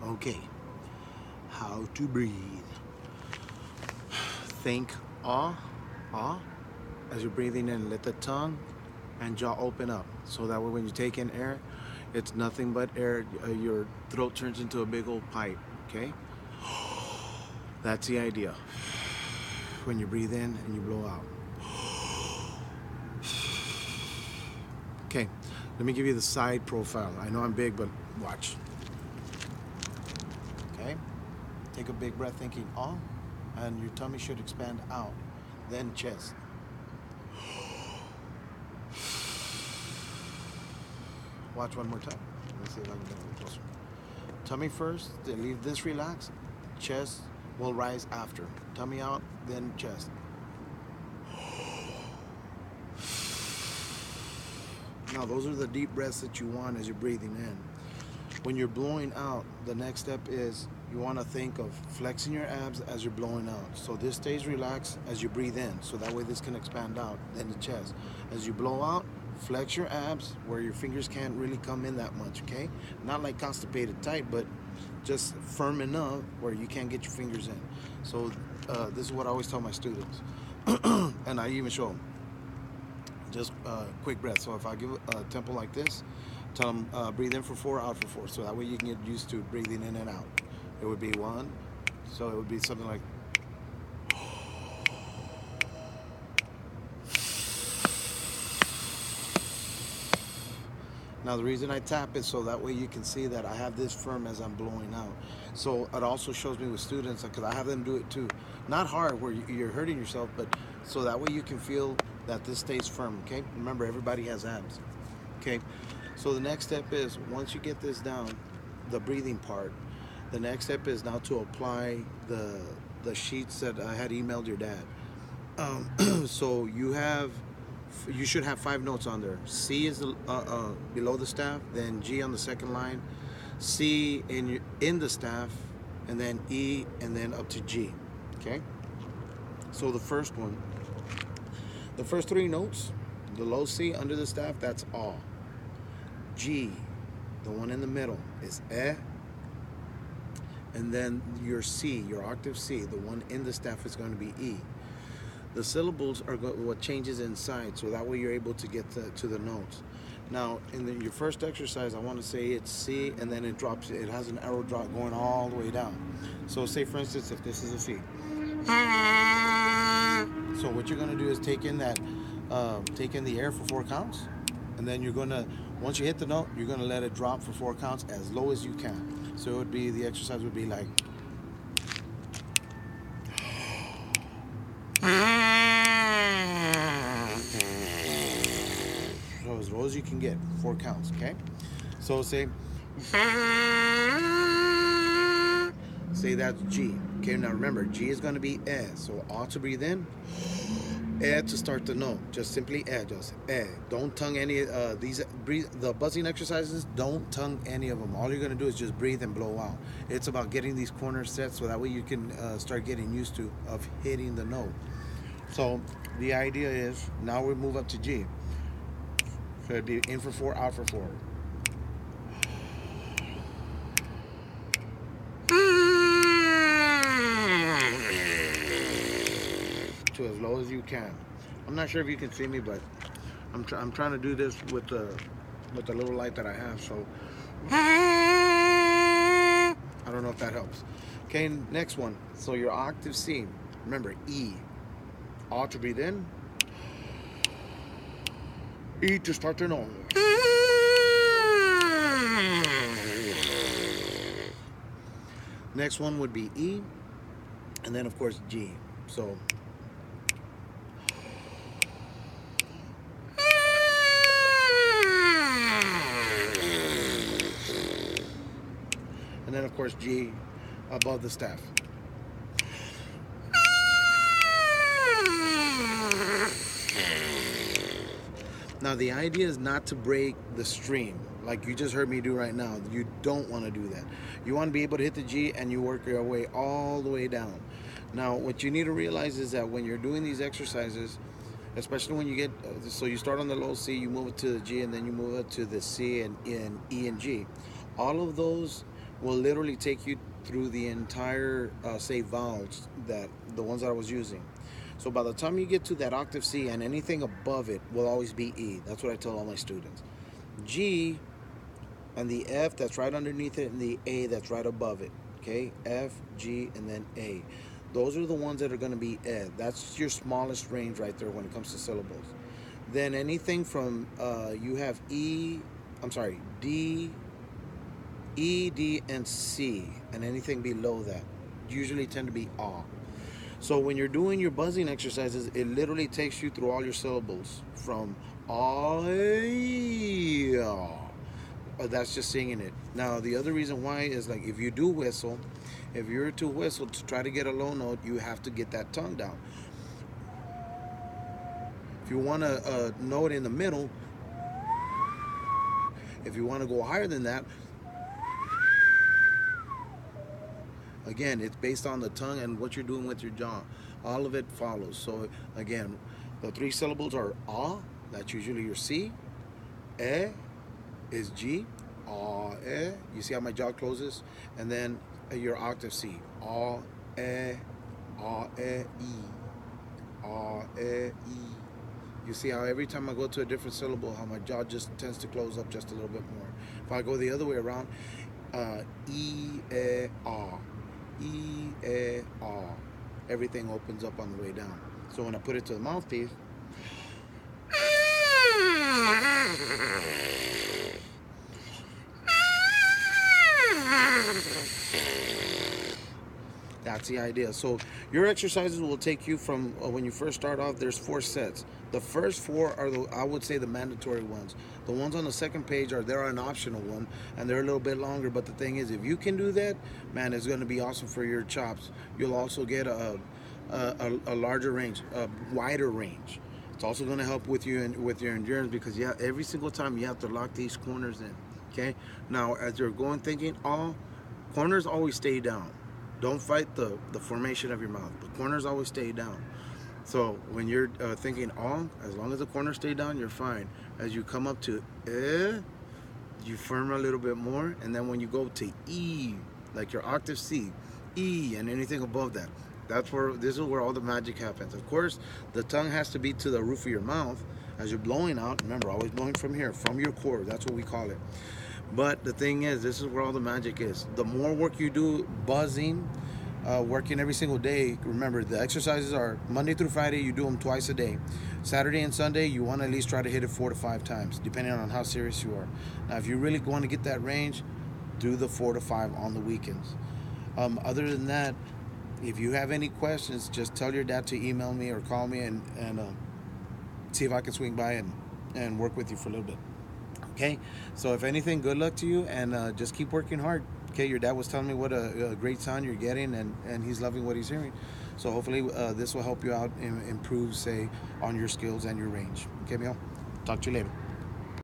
Okay, how to breathe. Think ah, ah, as you're breathing in. Let the tongue and jaw open up. So that way when you take in air, it's nothing but air. Your throat turns into a big old pipe, okay? That's the idea. When you breathe in and you blow out. Okay, let me give you the side profile. I know I'm big, but watch. Okay, take a big breath thinking ah, and your tummy should expand out, then chest. Watch one more time. Let's see if I can get a little closer. Tummy first, then leave this relaxed. Chest will rise after. Tummy out, then chest. Now those are the deep breaths that you want as you're breathing in. When you're blowing out, the next step is you want to think of flexing your abs as you're blowing out. So this stays relaxed as you breathe in. So that way this can expand out, then the chest. As you blow out, flex your abs where your fingers can't really come in that much, okay? Not like constipated tight, but just firm enough where you can't get your fingers in. So this is what I always tell my students. And I even show them. Just quick breath. So if I give a tempo like this, tell them breathe in for 4, out for 4. So that way you can get used to breathing in and out. It would be 1. So it would be something like. Now the reason I tap is so that way you can see that I have this firm as I'm blowing out. So it also shows me with students, because I have them do it too. Not hard where you're hurting yourself, but so that way you can feel that this stays firm, okay? Remember, everybody has abs, okay? So the next step is, once you get this down, the breathing part, the next step is now to apply the sheets that I had emailed your dad. So you should have 5 notes on there. C is below the staff, then G on the second line, C in the staff, and then E, and then up to G, okay? So the first one, the first 3 notes, the low C under the staff, that's A. G, the one in the middle, is E. And then your C, your octave C, the one in the staff, is going to be E. The syllables are what changes inside, so that way you're able to get to the notes. Now, in your first exercise, I want to say it's C, and then it drops. It has an arrow drop going all the way down. So say, for instance, if this is a C. So what you're going to do is take in the air for 4 counts, and then you're going to, once you hit the note, you're going to let it drop for 4 counts as low as you can. So it would be, the exercise would be like. So as low as you can get, 4 counts, okay? So say that's G. Okay, now remember, G is going to be E. So A to breathe in, E to start the note. Just simply E, just E. Don't tongue any the buzzing exercises, don't tongue any of them. All you're going to do is just breathe and blow out. It's about getting these corners set so that way you can start getting used to of hitting the note. So the idea is, now we move up to G. So it'd be in for 4, out for 4. To as low as you can. I'm not sure if you can see me, but I'm trying to do this with the little light that I have. So I don't know if that helps. Okay, next one. So your octave C. Remember, E. A to breathe in. E to start the note. Next one would be E, and then of course G. So and then of course G above the staff. Now the idea is not to break the stream like you just heard me do right now. You don't want to do that. You want to be able to hit the G and you work your way all the way down. Now what you need to realize is that when you're doing these exercises, especially when you get, so you start on the low C, you move it to the G, and then you move it to the C and E and G. All of those will literally take you through the entire, say, vowels, that the ones that I was using. So by the time you get to that octave C, and anything above it will always be E. That's what I tell all my students. G, and the F that's right underneath it, and the A that's right above it. Okay, F, G, and then A. Those are the ones that are going to be E. That's your smallest range right there when it comes to syllables. Then anything from, you have E, I'm sorry, D, E, D, and C, and anything below that usually tend to be ah. So when you're doing your buzzing exercises, it literally takes you through all your syllables from ah. That's just singing it. Now the other reason why is, like, if you do whistle, if you're to whistle to try to get a low note, you have to get that tongue down. If you want a note in the middle, if you want to go higher than that, again, it's based on the tongue and what you're doing with your jaw. All of it follows. So again, the three syllables are ah, that's usually your C. E is G. Ah, E. You see how my jaw closes? And then your octave C. Ah, E, ah, E, E. Ah, E, E. You see how every time I go to a different syllable, how my jaw just tends to close up just a little bit more. If I go the other way around, E, E, ah. E, E, ah. Everything opens up on the way down. So when I put it to the mouthpiece, that's the idea. So your exercises will take you from, when you first start off, there's 4 sets. The first 4 are I would say, the mandatory ones. The ones on the second page they're an optional one, and they're a little bit longer. But the thing is, if you can do that, man, it's going to be awesome for your chops. You'll also get a larger range, a wider range. It's also going to help with you with your endurance, because every single time you have to lock these corners in. Okay. Now, as you're going, thinking, all corners always stay down. Don't fight the formation of your mouth. The corners always stay down. So when you're thinking all, as long as the corners stay down, you're fine. As you come up to you firm a little bit more, and then when you go to E, like your octave C, E, and anything above that, this is where all the magic happens. Of course, the tongue has to be to the roof of your mouth as you're blowing out. Remember, always blowing from here, from your core. That's what we call it. But the thing is, this is where all the magic is. The more work you do buzzing, working every single day, remember, the exercises are Monday through Friday, you do them twice a day. Saturday and Sunday, you want to at least try to hit it 4 to 5 times, depending on how serious you are. Now, if you really want to get that range, do the 4 to 5 on the weekends. Other than that, if you have any questions, just tell your dad to email me or call me, and see if I can swing by and work with you for a little bit. Okay, so if anything, good luck to you, and just keep working hard. Okay, your dad was telling me what a great sound you're getting, and he's loving what he's hearing. So hopefully this will help you out and improve, say, on your skills and your range. Okay, Miguel? Talk to you later.